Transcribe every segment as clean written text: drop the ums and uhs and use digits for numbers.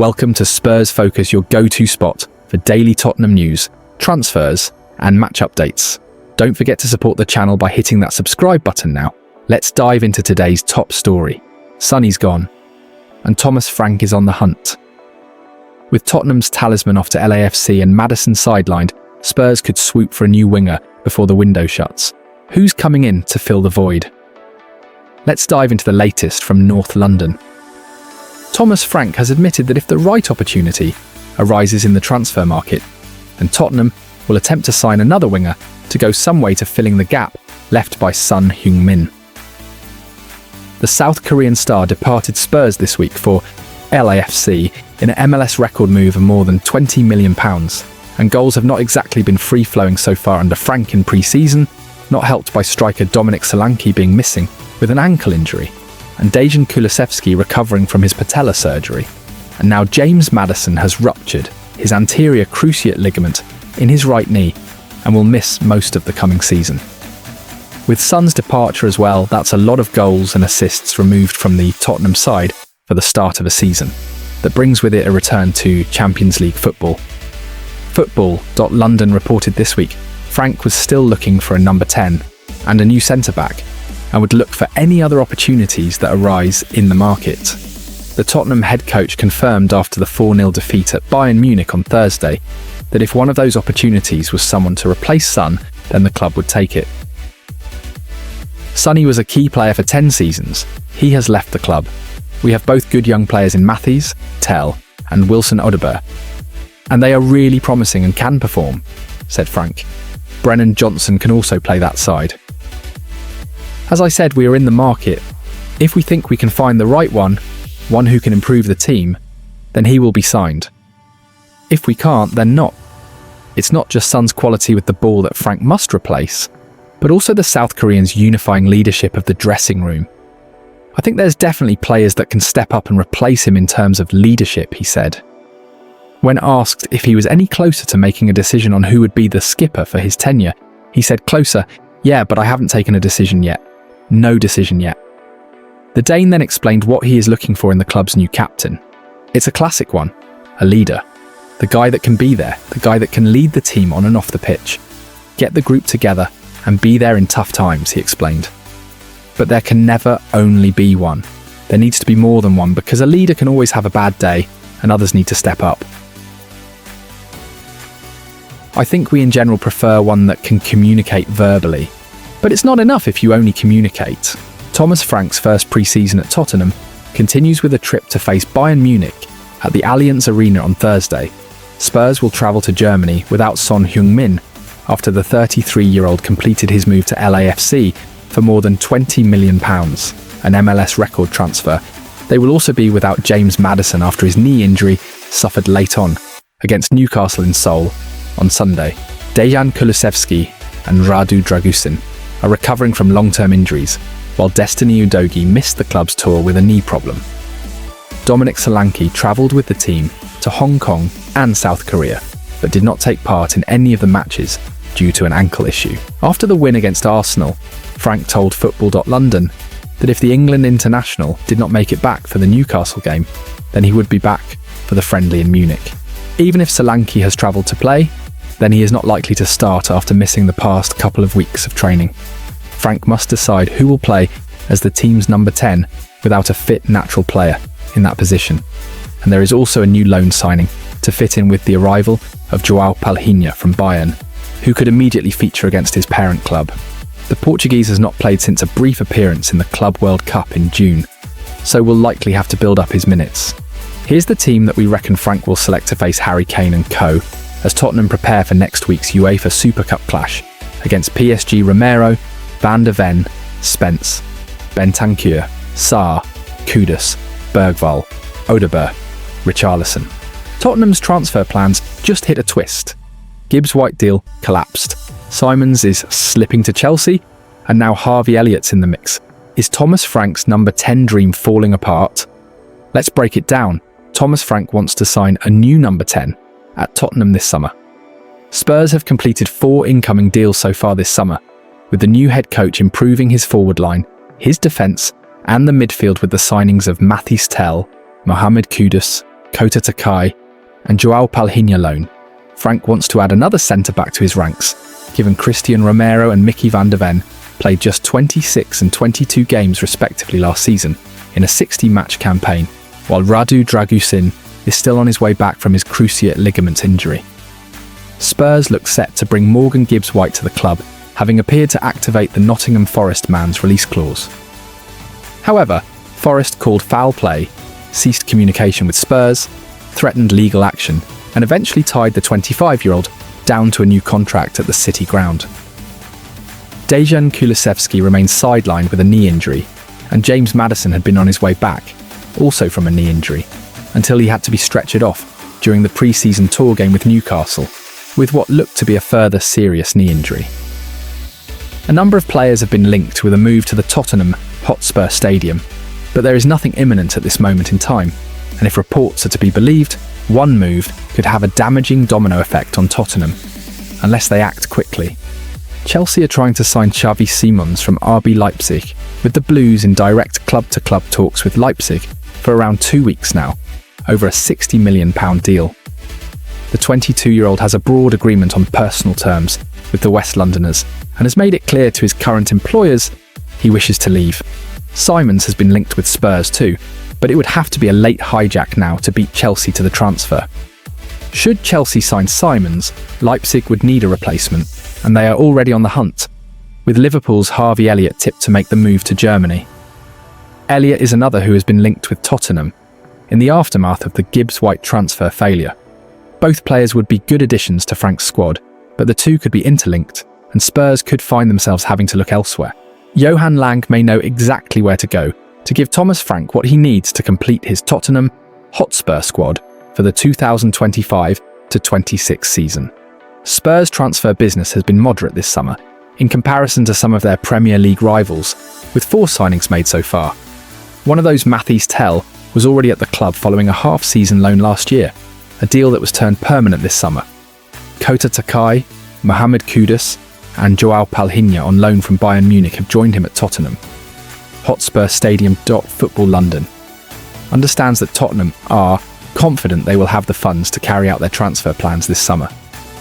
Welcome to Spurs Focus, your go-to spot for daily Tottenham news, transfers, and match updates. Don't forget to support the channel by hitting that subscribe button now. Let's dive into today's top story. Sonny's gone, and Thomas Frank is on the hunt. With Tottenham's talisman off to LAFC and Maddison sidelined, Spurs could swoop for a new winger before the window shuts. Who's coming in to fill the void? Let's dive into the latest from North London. Thomas Frank has admitted that if the right opportunity arises in the transfer market, then Tottenham will attempt to sign another winger to go some way to filling the gap left by Son Heung-min. The South Korean star departed Spurs this week for LAFC in an MLS record move of more than £20 million, and goals have not exactly been free-flowing so far under Frank in pre-season, not helped by striker Dominic Solanke being missing with an ankle injury, and Dejan Kulusevski recovering from his patella surgery. And now James Maddison has ruptured his anterior cruciate ligament in his right knee and will miss most of the coming season. With Son's departure as well, that's a lot of goals and assists removed from the Tottenham side for the start of a season that brings with it a return to Champions League football. Football.London reported this week Frank was still looking for a number 10 and a new centre-back, and would look for any other opportunities that arise in the market. The Tottenham head coach confirmed after the 4-0 defeat at Bayern Munich on Thursday that if one of those opportunities was someone to replace Son, then the club would take it. Sonny was a key player for 10 seasons. He has left the club. We have both good young players in Matthijs, Tel, and Wilson Odobert, and they are really promising and can perform, said Frank. Brennan Johnson can also play that side. As I said, we are in the market. If we think we can find the right one who can improve the team, then he will be signed. If we can't, then not. It's not just Son's quality with the ball that Frank must replace, but also the South Koreans' unifying leadership of the dressing room. I think there's definitely players that can step up and replace him in terms of leadership, he said. When asked if he was any closer to making a decision on who would be the skipper for his tenure, he said, "Closer, yeah, but I haven't taken a decision yet. No decision yet." The Dane then explained what he is looking for in the club's new captain. It's a classic one, a leader. The guy that can be there, the guy that can lead the team on and off the pitch. Get the group together and be there in tough times, he explained. But there can never only be one. There needs to be more than one, because a leader can always have a bad day and others need to step up. I think we in general prefer one that can communicate verbally. But it's not enough if you only communicate. Thomas Frank's first pre-season at Tottenham continues with a trip to face Bayern Munich at the Allianz Arena on Thursday. Spurs will travel to Germany without Son Heung-min after the 33-year-old completed his move to LAFC for more than £20 million, an MLS record transfer. They will also be without James Maddison after his knee injury suffered late on against Newcastle in Seoul on Sunday. Dejan Kulusevski and Radu Dragusin are recovering from long-term injuries, while Destiny Udogie missed the club's tour with a knee problem. Dominic Solanke travelled with the team to Hong Kong and South Korea, but did not take part in any of the matches due to an ankle issue. After the win against Arsenal, Frank told Football.London that if the England international did not make it back for the Newcastle game, then he would be back for the friendly in Munich. Even if Solanke has travelled to play, then he is not likely to start after missing the past couple of weeks of training. Frank must decide who will play as the team's number 10 without a fit natural player in that position. And there is also a new loan signing to fit in with the arrival of João Palhinha from Bayern, who could immediately feature against his parent club. The Portuguese has not played since a brief appearance in the Club World Cup in June, so will likely have to build up his minutes. Here's the team that we reckon Frank will select to face Harry Kane and co, as Tottenham prepare for next week's UEFA Super Cup clash against PSG. Romero, Van der Ven, Spence, Bentancur, Sarr, Kudus, Bergvall, Odobert, Richarlison. Tottenham's transfer plans just hit a twist. Gibbs-White deal collapsed. Simons is slipping to Chelsea, and now Harvey Elliott's in the mix. Is Thomas Frank's number 10 dream falling apart? Let's break it down. Thomas Frank wants to sign a new number 10 at Tottenham this summer. Spurs have completed 4 incoming deals so far this summer, with the new head coach improving his forward line, his defence, and the midfield with the signings of Matthijs Tel, Mohamed Kudus, Kota Takai, and Joao Palhinha loan, Frank wants to add another centre-back to his ranks, given Christian Romero and Mickey van der Ven played just 26 and 22 games respectively last season in a 60-match campaign, while Radu Dragusin is still on his way back from his cruciate ligament injury. Spurs look set to bring Morgan Gibbs-White to the club, having appeared to activate the Nottingham Forest man's release clause. However, Forest called foul play, ceased communication with Spurs, threatened legal action, and eventually tied the 25-year-old down to a new contract at the City ground. Dejan Kulusevski remains sidelined with a knee injury, and James Maddison had been on his way back, also from a knee injury, until he had to be stretchered off during the pre-season tour game with Newcastle, with what looked to be a further serious knee injury. A number of players have been linked with a move to the Tottenham Hotspur Stadium, but there is nothing imminent at this moment in time, and if reports are to be believed, one move could have a damaging domino effect on Tottenham, unless they act quickly. Chelsea are trying to sign Xavi Simons from RB Leipzig, with the Blues in direct club-to-club talks with Leipzig for around 2 weeks now, over a £60 million deal. The 22-year-old has a broad agreement on personal terms with the West Londoners and has made it clear to his current employers he wishes to leave. Simons has been linked with Spurs too, but it would have to be a late hijack now to beat Chelsea to the transfer. Should Chelsea sign Simons, Leipzig would need a replacement, and they are already on the hunt, with Liverpool's Harvey Elliott tipped to make the move to Germany. Elliott is another who has been linked with Tottenham in the aftermath of the Gibbs-White transfer failure. Both players would be good additions to Frank's squad, but the two could be interlinked, and Spurs could find themselves having to look elsewhere. Johan Lang may know exactly where to go to give Thomas Frank what he needs to complete his Tottenham Hotspur squad for the 2025-26 season. Spurs' transfer business has been moderate this summer, in comparison to some of their Premier League rivals, with 4 signings made so far. One of those, Mathys Tel, was already at the club following a half-season loan last year, a deal that was turned permanent this summer. Kota Takai, Mohamed Kudus, and Joao Palhinha on loan from Bayern Munich have joined him at Tottenham Hotspur Stadium. Football London understands that Tottenham are confident they will have the funds to carry out their transfer plans this summer,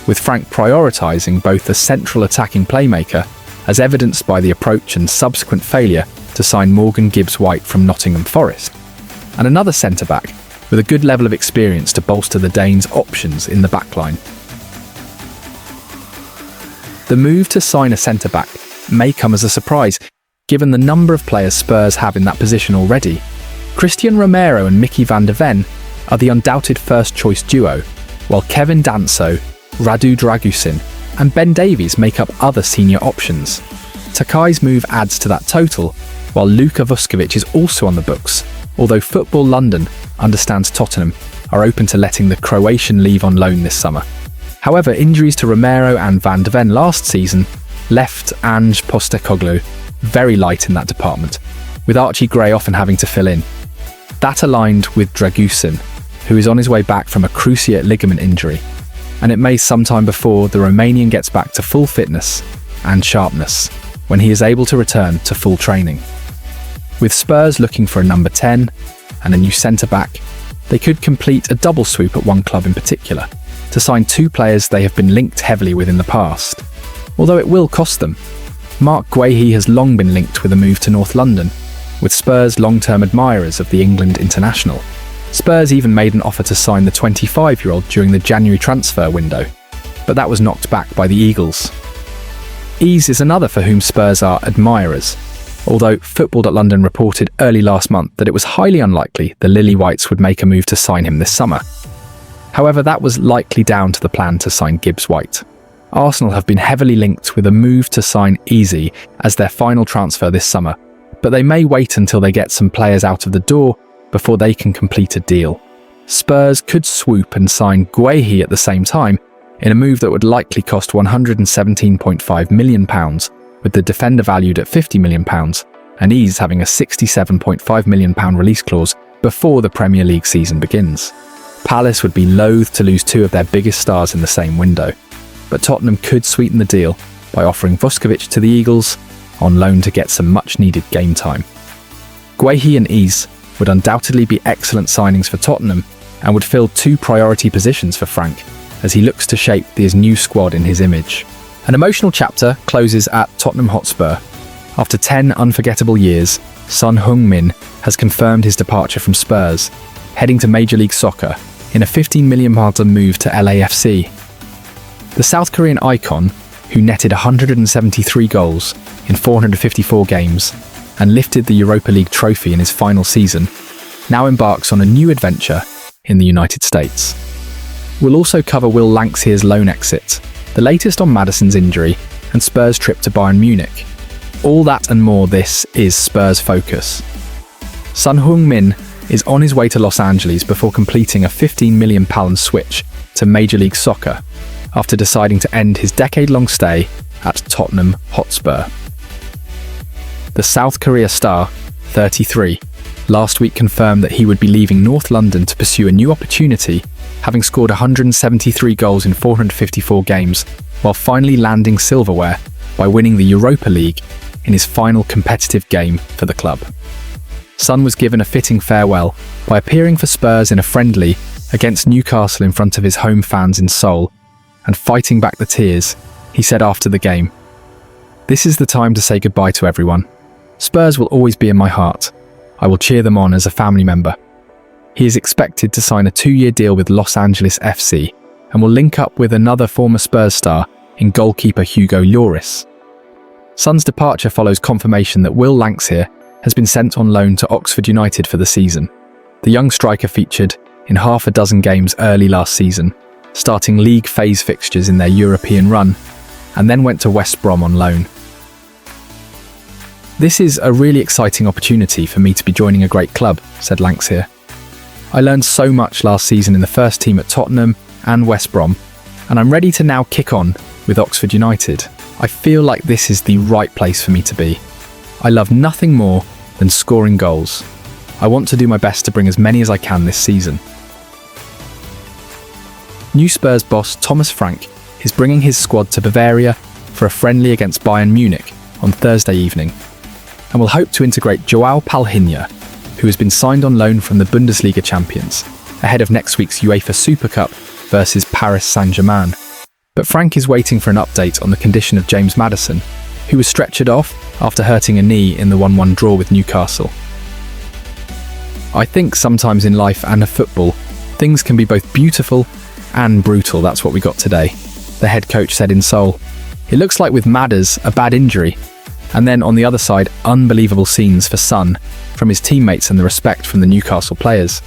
with Frank prioritising both the central attacking playmaker, as evidenced by the approach and subsequent failure to sign Morgan Gibbs-White from Nottingham Forest, and another centre-back with a good level of experience to bolster the Danes' options in the backline. The move to sign a centre-back may come as a surprise, given the number of players Spurs have in that position already. Christian Romero and Mickey van der Ven are the undoubted first-choice duo, while Kevin Danso, Radu Dragusin, and Ben Davies make up other senior options. Takai's move adds to that total, while Luka Vuskovic is also on the books, although Football London understands Tottenham are open to letting the Croatian leave on loan this summer. However, injuries to Romero and van der Ven last season left Ange Postecoglou very light in that department, with Archie Gray often having to fill in. That aligned with Dragusin, who is on his way back from a cruciate ligament injury, and it may sometime before the Romanian gets back to full fitness and sharpness when he is able to return to full training. With Spurs looking for a number 10 and a new centre-back, they could complete a double swoop at one club in particular, to sign 2 players they have been linked heavily with in the past, although it will cost them. Mark Guehi has long been linked with a move to North London, with Spurs' long-term admirers of the England international. Spurs even made an offer to sign the 25-year-old during the January transfer window, but that was knocked back by the Eagles. Ease is another for whom Spurs are admirers, although Football.London reported early last month that it was highly unlikely the Lilywhites would make a move to sign him this summer. However, that was likely down to the plan to sign Gibbs-White. Arsenal have been heavily linked with a move to sign Easy as their final transfer this summer, but they may wait until they get some players out of the door before they can complete a deal. Spurs could swoop and sign Guehi at the same time in a move that would likely cost £117.5 million, with the defender valued at £50 million and Ease having a £67.5 million release clause before the Premier League season begins. Palace would be loath to lose 2 of their biggest stars in the same window, but Tottenham could sweeten the deal by offering Vuskovic to the Eagles on loan to get some much-needed game time. Guehi and Ease would undoubtedly be excellent signings for Tottenham, and would fill 2 priority positions for Frank as he looks to shape his new squad in his image. An emotional chapter closes at Tottenham Hotspur. After 10 unforgettable years, Son Heung-min has confirmed his departure from Spurs, heading to Major League Soccer in a £15 million move to LAFC. The South Korean icon, who netted 173 goals in 454 games and lifted the Europa League trophy in his final season, now embarks on a new adventure in the United States. We'll also cover Will Lanxhere's loan exit, the latest on Maddison's injury, and Spurs' trip to Bayern Munich. All that and more, this is Spurs Focus. Son Heung-min is on his way to Los Angeles before completing a £15 million switch to Major League Soccer, after deciding to end his decade-long stay at Tottenham Hotspur. The South Korea star, 33, last week confirmed that he would be leaving North London to pursue a new opportunity, having scored 173 goals in 454 games, while finally landing silverware by winning the Europa League in his final competitive game for the club. Son was given a fitting farewell by appearing for Spurs in a friendly against Newcastle in front of his home fans in Seoul, and fighting back the tears, he said after the game, "This is the time to say goodbye to everyone. Spurs will always be in my heart. I will cheer them on as a family member." He is expected to sign a 2-year deal with Los Angeles FC and will link up with another former Spurs star in goalkeeper Hugo Lloris. Son's departure follows confirmation that Will Lanxhere has been sent on loan to Oxford United for the season. The young striker featured in half a dozen games early last season, starting league phase fixtures in their European run, and then went to West Brom on loan. "This is a really exciting opportunity for me to be joining a great club," said Lanxhere. "I learned so much last season in the first team at Tottenham and West Brom, and I'm ready to now kick on with Oxford United. I feel like this is the right place for me to be. I love nothing more than scoring goals. I want to do my best to bring as many as I can this season." New Spurs boss Thomas Frank is bringing his squad to Bavaria for a friendly against Bayern Munich on Thursday evening, and will hope to integrate Joao Palhinha, who has been signed on loan from the Bundesliga champions, ahead of next week's UEFA Super Cup versus Paris Saint-Germain. But Frank is waiting for an update on the condition of James Maddison, who was stretchered off after hurting a knee in the 1-1 draw with Newcastle. "I think sometimes in life and football, things can be both beautiful and brutal. That's what we got today," the head coach said in Seoul. "It looks like with Madders, a bad injury, and then on the other side, unbelievable scenes for Son from his teammates and the respect from the Newcastle players."